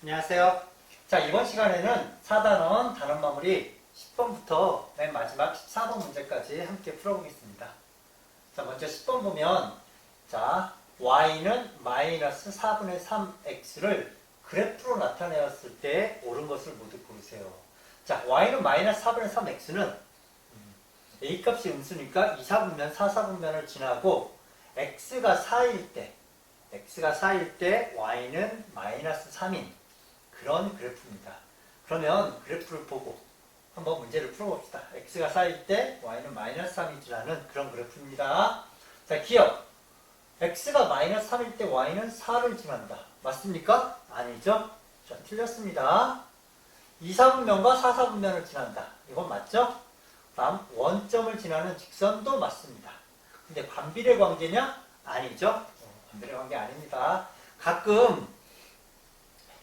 안녕하세요. 자, 이번 시간에는 4단원 단원 마무리 10번부터 맨 마지막 14번 문제까지 함께 풀어보겠습니다. 자, 먼저 10번 보면, 자, y는 마이너스 4분의 3x를 그래프로 나타내었을 때 옳은 것을 모두 고르세요. 자, y는 마이너스 4분의 3x는 a 값이 음수니까 2, 4분면, 4, 4분면을 지나고 x가 4일 때 y는 마이너스 3인 그런 그래프입니다. 그러면 그래프를 보고 한번 문제를 풀어봅시다. x가 4일 때 y는 마이너스 3이라는 그런 그래프입니다. 자, 기억. x가 마이너스 3일 때 y는 4를 지난다. 맞습니까? 아니죠? 자, 틀렸습니다. 2, 4분면과 4, 4분면을 지난다. 이건 맞죠? 다음 원점을 지나는 직선도 맞습니다. 근데 반비례 관계냐? 아니죠? 반비례 관계 아닙니다. 가끔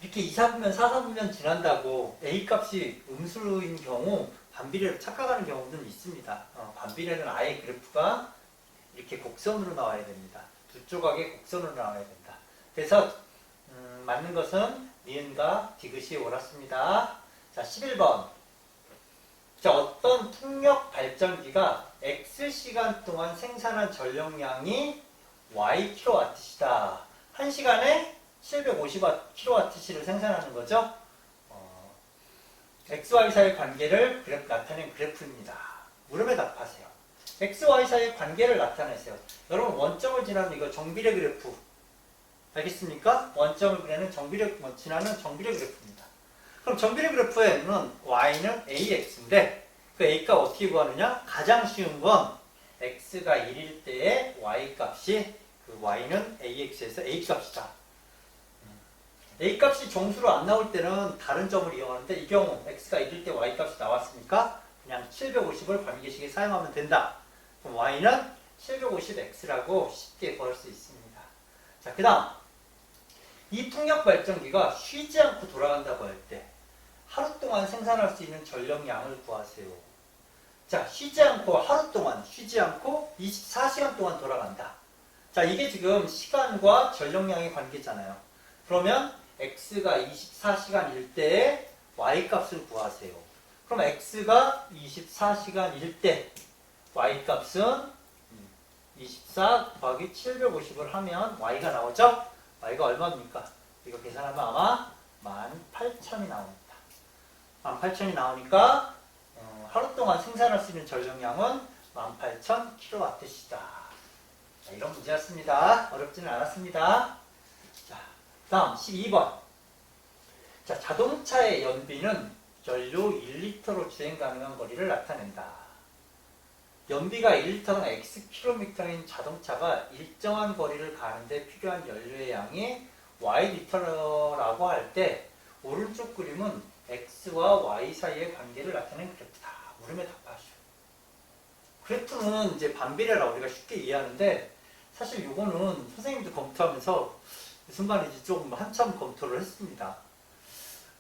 이렇게 2, 4분면, 4, 4분면 지난다고 A값이 음수인 경우 반비례로 착각하는 경우도 있습니다. 반비례는 아예 그래프가 이렇게 곡선으로 나와야 됩니다. 두 조각의 곡선으로 나와야 된다. 그래서 맞는 것은 니은과 디귿이 옳았습니다. 자, 11번. 자, 어떤 풍력 발전기가 X시간 동안 생산한 전력량이 YkWh이다. 1시간에 750kWh를 생산하는 거죠. XY 사이의 관계를 나타낸 그래프입니다. 물음에 답하세요. XY 사이의 관계를 나타내세요. 여러분, 원점을 지나는 이거 정비례 그래프. 알겠습니까? 원점을 지나는 정비례 그래프입니다. 그럼 정비례 그래프에는 y는 ax인데 그 a값 어떻게 구하느냐? 가장 쉬운 건 x가 1일 때의 y값이 그 y는 ax에서 a값이다. a값이 정수로 안 나올 때는 다른 점을 이용하는데 이 경우 x가 1일 때 y값이 나왔으니까 그냥 750을 관계식에 사용하면 된다. 그럼 y는 750x라고 쉽게 구할 수 있습니다. 자, 그 다음 이 풍력 발전기가 쉬지 않고 돌아간다고 할 때 하루 동안 생산할 수 있는 전력량을 구하세요. 자, 쉬지 않고 24시간 동안 돌아간다. 자, 이게 지금 시간과 전력량의 관계잖아요. 그러면 x가 24시간일 때의 y값을 구하세요. 그럼 x가 24시간일 때 y값은 24 곱하기 750을 하면 y가 나오죠? y가 얼마입니까? 이거 계산하면 아마 18,000이 나옵니다. 18,000이 나오니까 하루 동안 생산할 수 있는 전력량은 18,000kWh이다. 자, 이런 문제였습니다. 어렵지는 않았습니다. 자, 다음 12번. 자, 자동차의 연비는 연료 1리터로 주행 가능한 거리를 나타낸다. 연비가 1리터당 Xkm인 자동차가 일정한 거리를 가는데 필요한 연료의 양이 Y리터라고 할 때 오른쪽 그림은 X와 Y 사이의 관계를 나타내는 그래프다. 물음에 답하시오. 그래프는 이제 반비례라 우리가 쉽게 이해하는데 사실 이거는 선생님도 검토하면서 무슨 말인지 조금 한참 검토를 했습니다.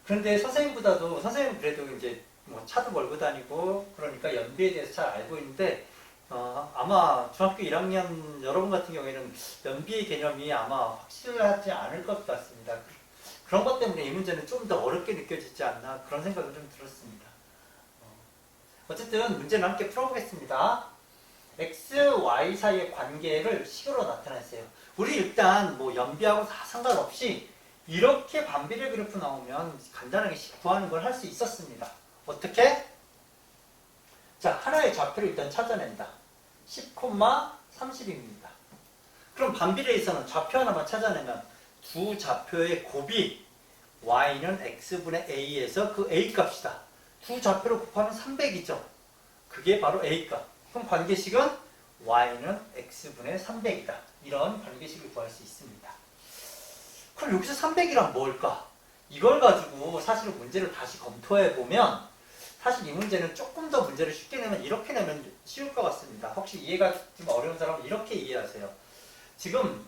그런데 선생님 그래도 이제 뭐 차도 몰고 다니고 그러니까 연비에 대해서 잘 알고 있는데 아마 중학교 1학년 여러분 같은 경우에는 연비의 개념이 아마 확실하지 않을 것 같습니다. 그런 것 때문에 이 문제는 좀 더 어렵게 느껴지지 않나 그런 생각을 좀 들었습니다. 어쨌든 문제는 함께 풀어보겠습니다. x, y 사이의 관계를 식으로 나타내세요. 우리 일단 뭐 연비하고 다 상관없이 이렇게 반비례 그래프 나오면 간단하게 식 구하는 걸 할 수 있었습니다. 어떻게? 자, 하나의 좌표를 일단 찾아낸다. 10,30입니다. 그럼 반비례에서는 좌표 하나만 찾아내면 두 좌표의 곱이 y는 x분의 a에서 그 a 값이다. 두 좌표를 곱하면 300이죠. 그게 바로 a 값. 그럼 관계식은 y는 x분의 300이다. 이런 관계식을 구할 수 있습니다. 그럼 여기서 300이란 뭘까? 이걸 가지고 사실 문제를 다시 검토해보면 사실 이 문제는 조금 더 문제를 쉽게 내면 이렇게 내면 쉬울 것 같습니다. 혹시 이해가 좀 어려운 사람은 이렇게 이해하세요. 지금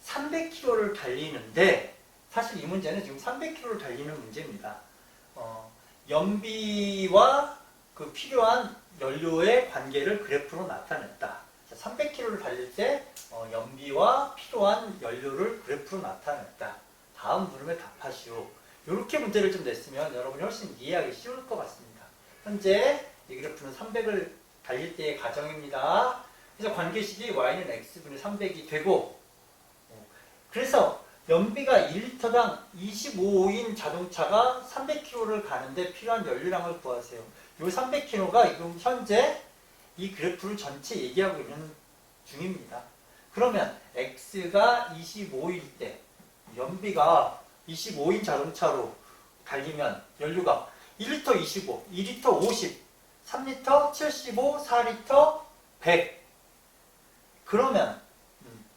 300km를 달리는데 사실 이 문제는 지금 300km를 달리는 문제입니다. 연비와 그 필요한 연료의 관계를 그래프로 나타냈다. 300km를 달릴 때 연비와 필요한 연료를 그래프로 나타냈다. 다음 물음에 답하시오. 이렇게 문제를 좀 냈으면 여러분이 훨씬 이해하기 쉬울 것 같습니다. 현재 이 그래프는 300을 달릴 때의 가정입니다. 그래서 관계식이 y는 x분의 300이 되고, 그래서 연비가 1리터당 25인 자동차가 300km를 가는데 필요한 연료량을 구하세요. 이 300km가 지금 현재 이 그래프를 전체 얘기하고 있는 중입니다. 그러면 x가 25일 때 연비가 25인 자동차로 달리면 연료가 1리터 25, 2리터 50, 3리터 75, 4리터 100. 그러면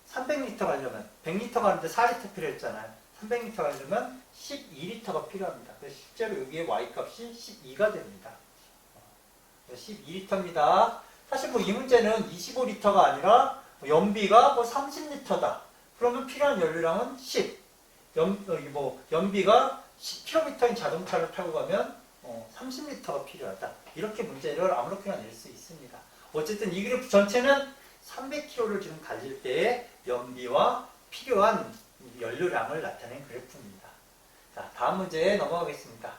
300리터 가려면 100리터 가는데 4리터 필요했잖아요. 300리터 가려면 12리터가 필요합니다. 그래서 실제로 여기에 y값이 12가 됩니다. 12리터입니다. 사실 뭐 이 문제는 25리터가 아니라 연비가 뭐 30리터다. 그러면 필요한 연료량은 10. 연비가 10km인 자동차를 타고 가면 30리터가 필요하다. 이렇게 문제를 아무렇게나 낼 수 있습니다. 어쨌든 이 그래프 전체는 300km를 지금 달릴 때의 연비와 필요한 연료량을 나타낸 그래프입니다. 자, 다음 문제에 넘어가겠습니다.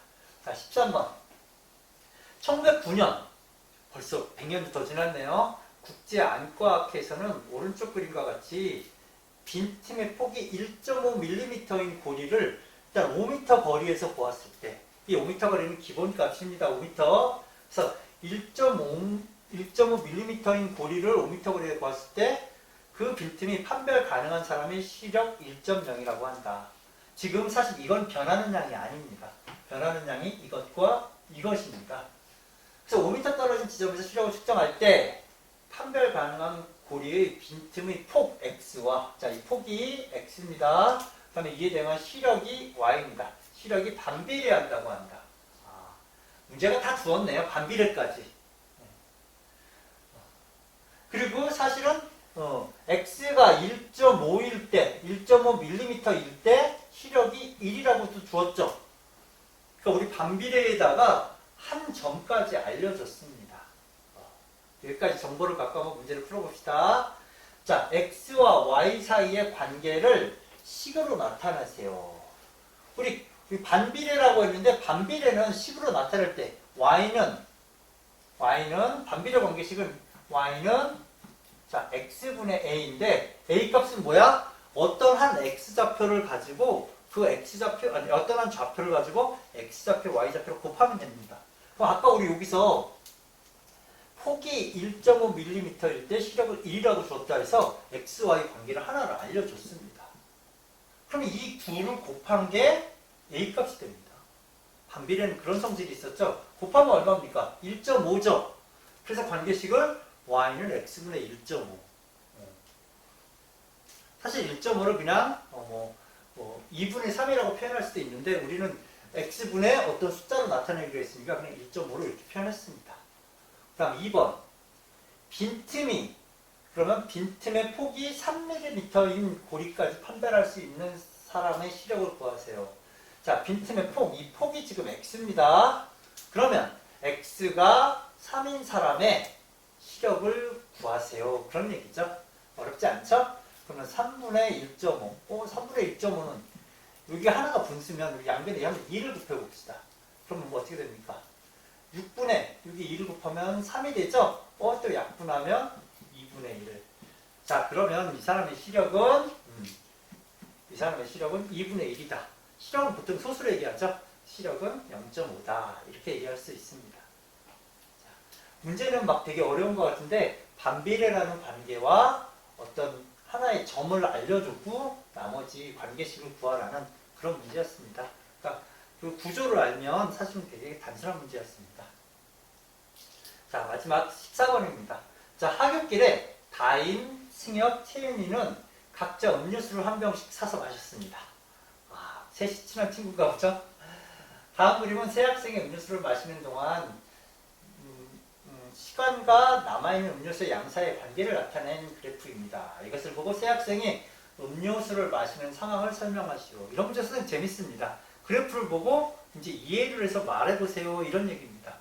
자, 13번. 1909년, 벌써 100년도 더 지났네요. 국제안과학회에서는 오른쪽 그림과 같이 빈틈의 폭이 1.5mm인 고리를 일단 5m 거리에서 보았을 때, 이 5m 거리는 기본값입니다. 5m. 그래서 1.5mm인 고리를 5m 거리에 보았을 때 그 빈틈이 판별 가능한 사람의 시력 1.0이라고 한다. 지금 사실 이건 변하는 양이 아닙니다. 변하는 양이 이것과 이것입니다. 그래서 5m 떨어진 지점에서 시력을 측정할 때 판별 가능한 고리의 빈틈의 폭 x와, 자, 이 폭이 x입니다. 그 다음에 이에 대한 시력이 y입니다. 시력이 반비례한다고 한다. 문제가 다 주었네요. 반비례까지. 그리고 사실은 x가 1.5일 때, 1.5mm일 때 시력이 1이라고도 주었죠. 그러니까 우리 반비례에다가 한 점까지 알려줬습니다. 여기까지 정보를 갖고 한번 문제를 풀어봅시다. 자, x와 y 사이의 관계를 식으로 나타내세요. 우리 반비례라고 했는데 반비례는 식으로 나타낼 때 y는 반비례 관계식은 y는 자, x분의 a인데 a 값은 뭐야? 어떤 한 x좌표를 가지고 그 x좌표, 아니 어떤 한 좌표를 가지고 x좌표, y좌표를 곱하면 됩니다. 그럼 아까 우리 여기서 폭이 1.5mm일 때 시력을 1이라고 줬다 해서 x, y 관계를 하나를 알려줬습니다. 그럼 이 둘을 곱한 게 a 값이 됩니다. 반비례는 그런 성질이 있었죠. 곱하면 얼마입니까? 1.5죠. 그래서 관계식을 y는 x분의 1.5. 사실 1.5를 그냥 2분의 3이라고 표현할 수도 있는데 우리는 x분의 어떤 숫자로 나타내기로 했으니까 그냥 1.5로 이렇게 표현했습니다. 그 다음 2번. 빈틈이, 그러면 빈틈의 폭이 3mm인 고리까지 판별할 수 있는 사람의 시력을 구하세요. 자, 빈틈의 폭, 이 폭이 지금 x입니다. 그러면 x가 3인 사람의 시력을 구하세요. 그런 얘기죠. 어렵지 않죠? 그러면 3분의 1.5. 3분의 1.5는 여기 하나가 분수면 우리 양변에 한번 2를 곱해봅시다. 그러면 뭐 어떻게 됩니까? 6분의 여기 2를 곱하면 3이 되죠? 또 약분하면 2분의 1. 자, 그러면 이 사람의 시력은 2분의 1이다. 시력은 보통 소수로 얘기하죠? 시력은 0.5다. 이렇게 얘기할 수 있습니다. 문제는 막 되게 어려운 것 같은데 반비례라는 관계와 어떤 하나의 점을 알려주고 나머지 관계식을 구하라는 그런 문제였습니다. 그러니까 그 구조를 알면 사실은 되게 단순한 문제였습니다. 자, 마지막 14번입니다. 자, 하굣길에 다인, 승엽, 태윤이는 각자 음료수를 한 병씩 사서 마셨습니다. 셋이 친한 친구인가 보죠? 다음 그림은 세 학생이 음료수를 마시는 동안 시간과 남아있는 음료수의 양사의 관계를 나타낸 그래프입니다. 이것을 보고 세 학생이 음료수를 마시는 상황을 설명하시오. 이런 문제 선생님 재밌습니다. 그래프를 보고 이제 이해를 해서 말해보세요. 이런 얘기입니다.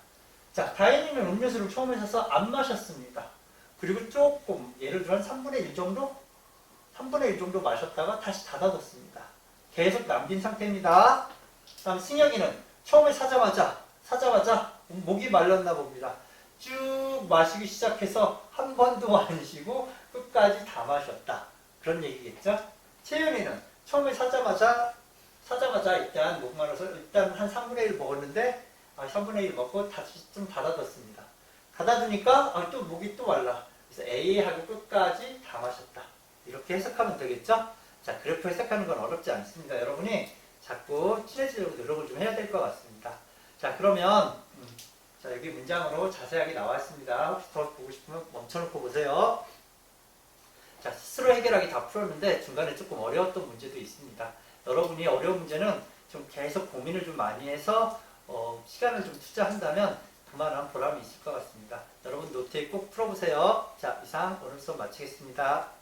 자, 다인이는 음료수를 처음에 사서 안 마셨습니다. 그리고 조금, 예를 들어 한 3분의 1 정도? 3분의 1 정도 마셨다가 다시 닫아뒀습니다. 계속 남긴 상태입니다. 다음 승혁이는 처음에 사자마자 목이 말랐나 봅니다. 쭉 마시기 시작해서 한 번도 안 쉬고 끝까지 다 마셨다. 그런 얘기겠죠? 채윤이는 처음에 사자마자 일단 목 말라서 일단 한 3분의 1 먹었는데 3분의 1 먹고 다시 좀 닫아뒀습니다. 닫아두니까 또 목이 또 말라. 그래서 A하고 끝까지 다 마셨다. 이렇게 해석하면 되겠죠? 자, 그래프 해석하는 건 어렵지 않습니다. 여러분이 자꾸 친해지려고 노력을 좀 해야 될 것 같습니다. 자, 그러면 자, 여기 문장으로 자세하게 나와 있습니다. 혹시 더 보고 싶으면 멈춰놓고 보세요. 자, 스스로 해결하기 다 풀었는데 중간에 조금 어려웠던 문제도 있습니다. 여러분이 어려운 문제는 좀 계속 고민을 좀 많이 해서 시간을 좀 투자한다면 그만한 보람이 있을 것 같습니다. 여러분 노트에 꼭 풀어보세요. 자, 이상 오늘 수업 마치겠습니다.